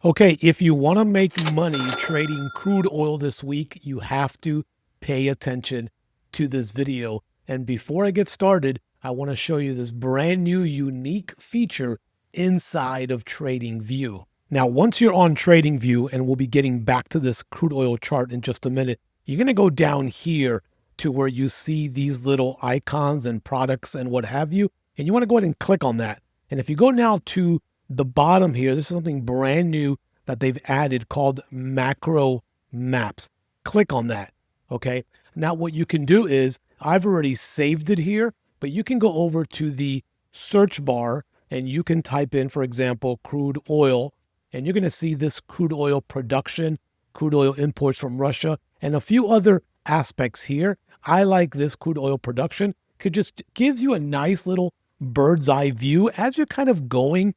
Okay, if you want to make money trading crude oil this week, you have to pay attention to this video. And before I get started, I want to show you this brand new unique feature inside of TradingView. Now, once you're on TradingView, and we'll be getting back to this crude oil chart in just a minute, you're going to go down here to where you see these little icons and products and what have you. And you want to go ahead and click on that. And if you go now to the bottom here, this is something brand new that they've added called macro maps. Click on that. Okay. Now what you can do is, I've already saved it here, but you can go over to the search bar and you can type in, for example, crude oil, and you're going to see this crude oil production, crude oil imports from Russia, and a few other aspects here. I like this crude oil production. It just gives you a nice little bird's eye view as you're kind of going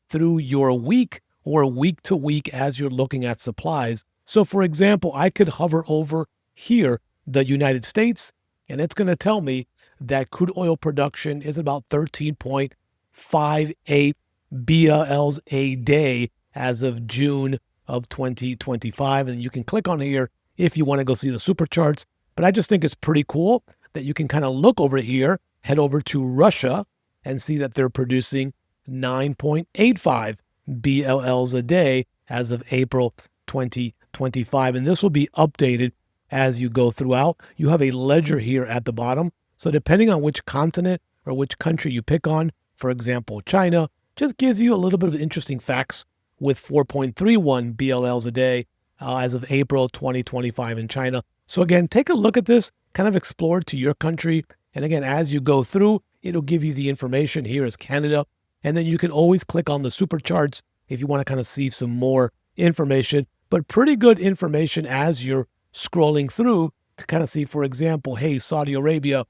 through your week or week to week as you're looking at supplies. So for example, I could hover over here, the United States, and it's going to tell me that crude oil production is about 13.58 BLs a day as of June of 2025. And you can click on here if you want to go see the super charts. But I just think it's pretty cool that you can kind of look over here, head over to Russia, and see that they're producing 9.85 BLLs a day as of April 2025. And this will be updated as you go throughout. You have a ledger here at the bottom. So depending on which continent or which country you pick on, for example, China, just gives you a little bit of interesting facts with 4.31 BLLs a day as of April 2025 in China. So again, take a look at this, kind of explore it to your country. And again, as you go through, it'll give you the information. Here is Canada. And then you can always click on the super charts if you want to kind of see some more information, but pretty good information as you're scrolling through to kind of see, for example, hey, Saudi Arabia,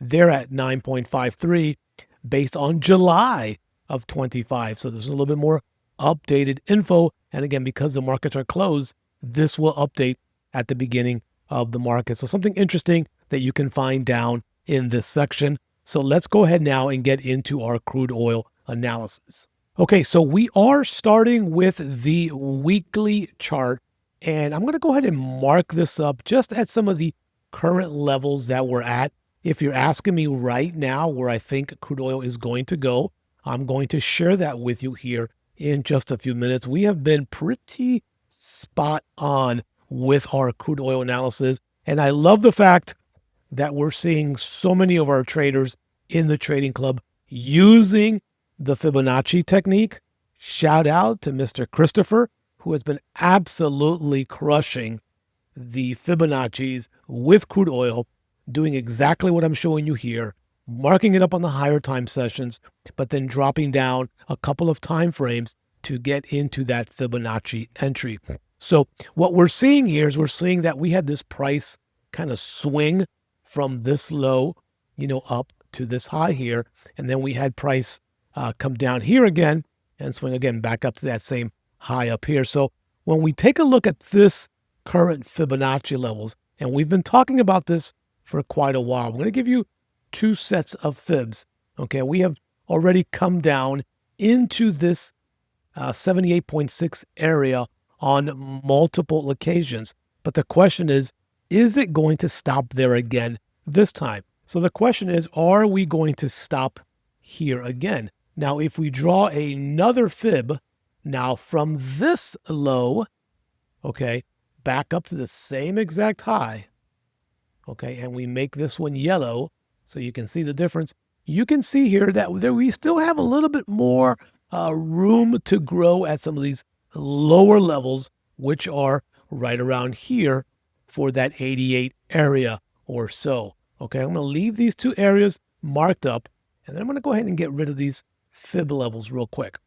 they're at 9.53 based on July of 25. So there's a little bit more updated info. And again, because the markets are closed, this will update at the beginning of the market. So something interesting that you can find down in this section. So let's go ahead now and get into our crude oil analysis. Okay, so we are starting with the weekly chart, and I'm going to go ahead and mark this up just at some of the current levels that we're at. If you're asking me right now where I think crude oil is going to go, I'm going to share that with you here in just a few minutes. We have been pretty spot on with our crude oil analysis, and I love the fact that we're seeing so many of our traders in the trading club using the Fibonacci technique. Shout out to Mr. Christopher, who has been absolutely crushing the Fibonacci's with crude oil, doing exactly what I'm showing you here, marking it up on the higher time sessions, but then dropping down a couple of time frames to get into that Fibonacci entry. So what we're seeing here is we're seeing that we had this price kind of swing from this low, up to this high here. And then we had price come down here again and swing again back up to that same high up here. So when we take a look at this current Fibonacci levels, and we've been talking about this for quite a while, I'm going to give you two sets of fibs. Okay, we have already come down into this 78.6 area on multiple occasions. But the question is it going to stop there again this time? So the question is, are we going to stop here again? Now, if we draw another fib now from this low, okay, back up to the same exact high, okay, and we make this one yellow so you can see the difference, you can see here that we still have a little bit more room to grow at some of these lower levels, which are right around here for that 88 area or so. Okay, I'm going to leave these two areas marked up, and then I'm going to go ahead and get rid of these fib levels real quick.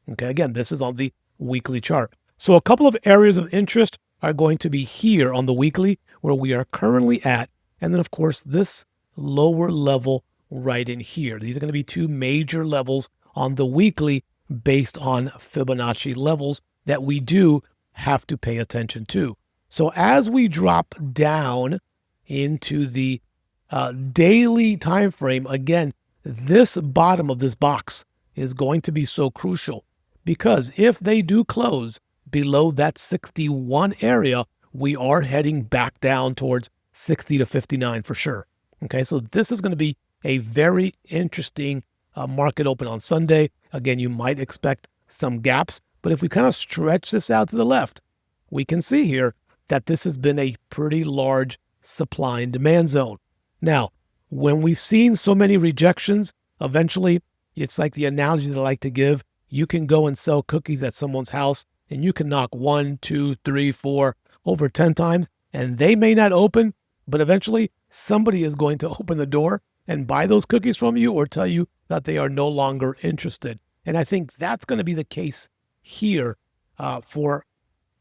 Okay, again, this is on the weekly chart. So a couple of areas of interest are going to be here on the weekly where we are currently at, and then of course this lower level right in here. These are going to be two major levels on the weekly based on Fibonacci levels that we do have to pay attention to. So as we drop down into the daily time frame, again, this bottom of this box is going to be so crucial, because if they do close below that 61 area, we are heading back down towards 60 to 59 for sure. Okay, so this is going to be a very interesting market open on Sunday. Again, you might expect some gaps, but if we kind of stretch this out to the left, we can see here that this has been a pretty large supply and demand zone. Now, when we've seen so many rejections, eventually it's like the analogy that I like to give. You can go and sell cookies at someone's house and you can knock 1, 2, 3, 4, over 10 times, and they may not open, but eventually somebody is going to open the door and buy those cookies from you or tell you that they are no longer interested. And I think that's going to be the case here for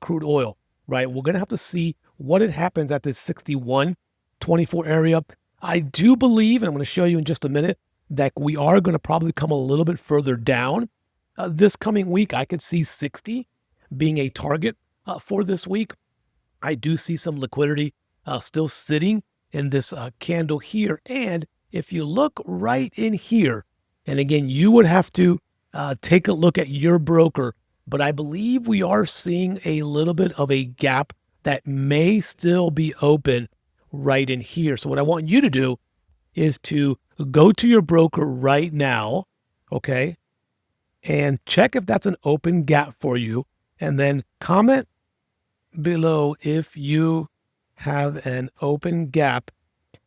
crude oil, right? We're going to have to see what it happens at this 61.24 area. I do believe, and I'm going to show you in just a minute, that we are going to probably come a little bit further down this coming week. I could see 60 being a target for this week. I do see some liquidity still sitting in this candle here. And if you look right in here, and again, you would have to take a look at your broker, but I believe we are seeing a little bit of a gap that may still be open right in here. So what I want you to do is to go to your broker right now, okay, and check if that's an open gap for you, and then comment below if you have an open gap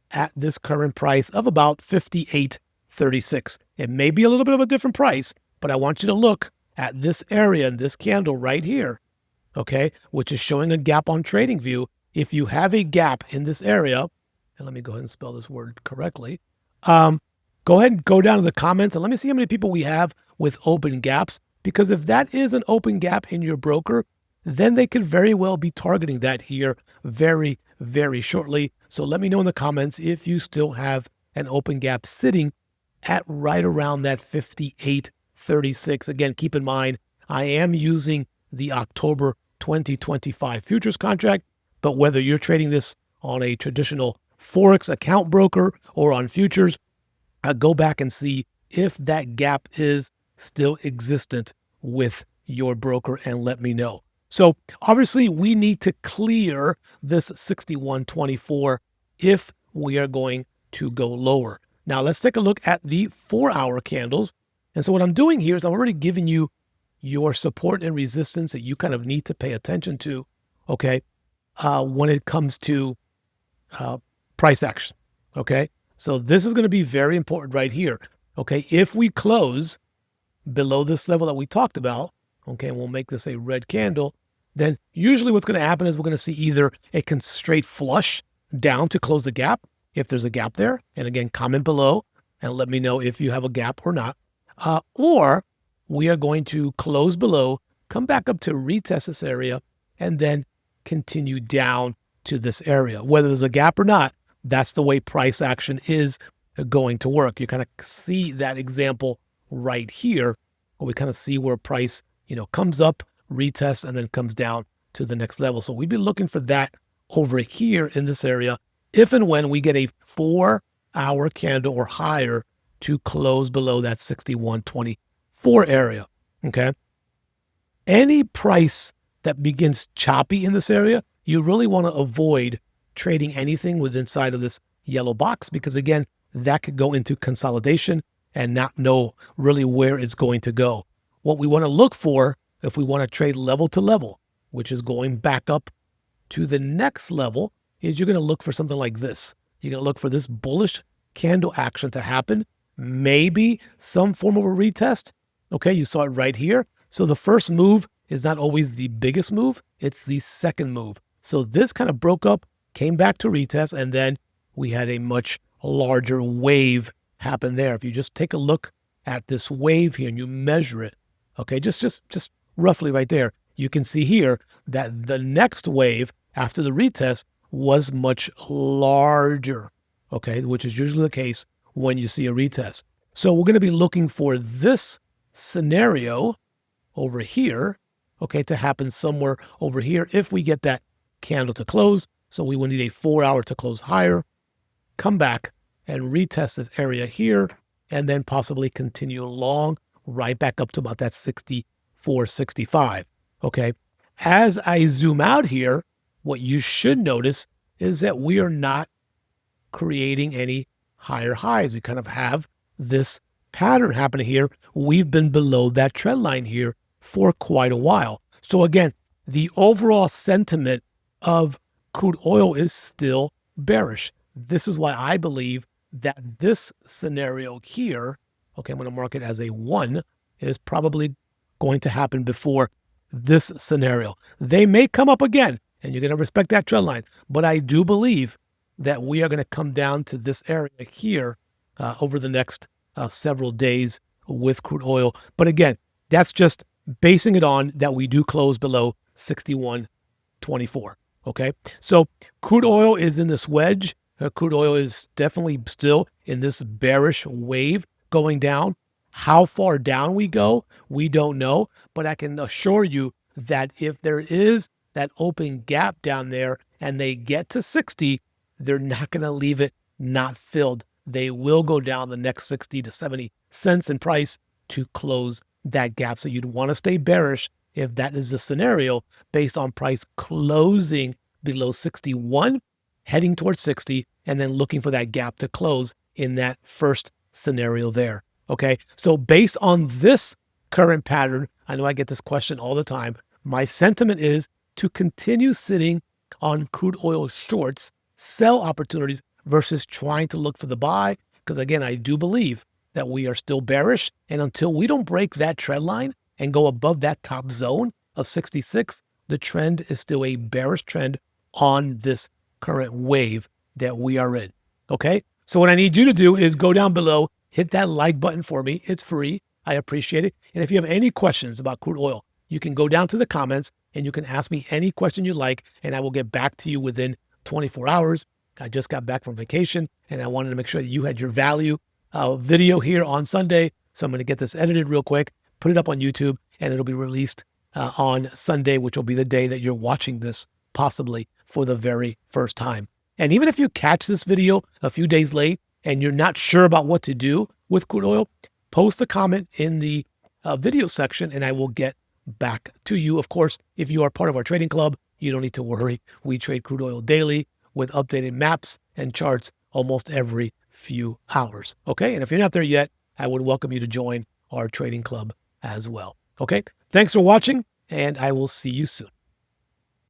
at this current price of about 58.36. It may be a little bit of a different price, but I want you to look at this area and this candle right here, okay, which is showing a gap on TradingView. If you have a gap in this area, and let me go ahead and spell this word correctly, go ahead and go down to the comments and let me see how many people we have with open gaps, because if that is an open gap in your broker, then they could very well be targeting that here very, very shortly. So let me know in the comments if you still have an open gap sitting at right around that 58.36. Again, keep in mind, I am using the October 2025 futures contract, but whether you're trading this on a traditional Forex account broker or on futures, go back and see if that gap is still existent with your broker and let me know. So obviously we need to clear this 61.24 if we are going to go lower. Now let's take a look at the 4-hour candles. And so what I'm doing here is I'm already giving you your support and resistance that you kind of need to pay attention to, okay, when it comes to price action, okay? So this is going to be very important right here, okay? If we close below this level that we talked about, okay, and we'll make this a red candle, then usually what's going to happen is we're going to see either a straight flush down to close the gap, if there's a gap there, and again, comment below and let me know if you have a gap or not, or we are going to close below, come back up to retest this area, and then continue down to this area. Whether there's a gap or not, that's the way price action is going to work. You kind of see that example right here, where we kind of see where price, comes up, retests, and then comes down to the next level. So we'd be looking for that over here in this area, if and when we get a 4-hour candle or higher to close below that 61.24 area, okay? Any price that begins choppy in this area, you really want to avoid trading anything within inside of this yellow box, because again, that could go into consolidation and not know really where it's going to go. What we want to look for if we want to trade level to level, which is going back up to the next level, is you're going to look for something like this. You're going to look for this bullish candle action to happen, maybe some form of a retest. Okay, you saw it right here. So the first move is not always the biggest move, it's the second move. So this kind of broke up, came back to retest, and then we had a much larger wave happen there. If you just take a look at this wave here and you measure it, okay, just roughly right there, you can see here that the next wave after the retest was much larger, okay, which is usually the case when you see a retest. So we're going to be looking for this scenario over here, okay, to happen somewhere over here if we get that candle to close. So we will need a 4-hour to close higher, come back and retest this area here, and then possibly continue long right back up to about that 64.65, okay? as I zoom out here, what you should notice is that we are not creating any higher highs. We kind of have this pattern happening here. We've been below that trend line here for quite a while. So again, the overall sentiment of crude oil is still bearish. This is why I believe that this scenario here, okay, I'm going to mark it as a 1, is probably going to happen before this scenario. They may come up again, and you're going to respect that trend line. But I do believe that we are going to come down to this area here over the next several days with crude oil. But again, that's just basing it on that we do close below 61.24. Okay, so crude oil is in this wedge. Crude oil is definitely still in this bearish wave going down. How far down we go, we don't know. But I can assure you that if there is that open gap down there and they get to 60, they're not going to leave it not filled. They will go down the next 60 to 70 cents in price to close that gap. So you'd want to stay bearish if that is the scenario based on price closing below 61, heading towards 60, and then looking for that gap to close in that first scenario there. Okay, so based on this current pattern, I know I get this question all the time. My sentiment is to continue sitting on crude oil shorts, sell opportunities versus trying to look for the buy. Because again, I do believe that we are still bearish. And until we don't break that trend line and go above that top zone of 66, the trend is still a bearish trend on this current wave that we are in. Okay, so what I need you to do is go down below, hit that like button for me. It's free. I appreciate it. And if you have any questions about crude oil, you can go down to the comments and you can ask me any question you like, and I will get back to you within 24 hours. I just got back from vacation and I wanted to make sure that you had your value video here on Sunday. So I'm going to get this edited real quick, put it up on YouTube, and it'll be released on Sunday, which will be the day that you're watching this possibly for the very first time. And even if you catch this video a few days late and you're not sure about what to do with crude oil, post a comment in the video section and I will get back to you. Of course, if you are part of our trading club, you don't need to worry. We trade crude oil daily with updated maps and charts almost every few hours. Okay, and if you're not there yet, I would welcome you to join our trading club as well. Okay, thanks for watching, and I will see you soon.